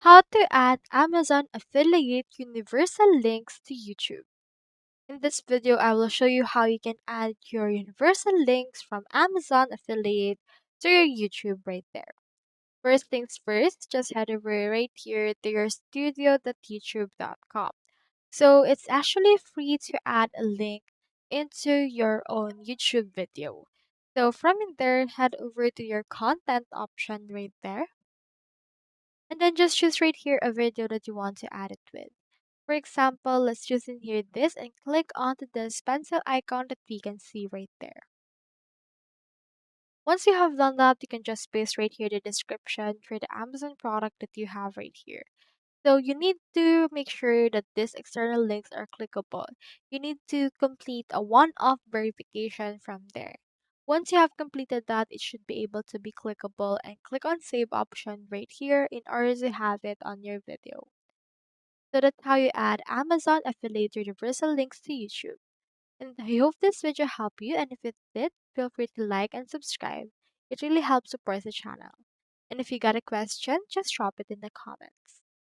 How to add Amazon affiliate universal links to YouTube. In this video, I will show you how you can add your universal links from Amazon affiliate to your YouTube right there. First things first, just head over right here to your studio.youtube.com. So it's actually free to add a link into your own YouTube video. So from in there, head over to your content option right there. And then just choose right here a video that you want to add it with. For example, let's choose in here this and click onto this pencil icon that we can see right there. Once you have done that, you can just paste right here the description for the Amazon product that you have right here. So you need to make sure that these external links are clickable. You need to complete a one-off verification from there. Once you have completed that, it should be able to be clickable and click on save option right here in order to have it on your video. So that's how you add Amazon affiliate universal links to YouTube. And I hope this video helped you, and if it did, feel free to like and subscribe. It really helps support the channel. And if you got a question, just drop it in the comments.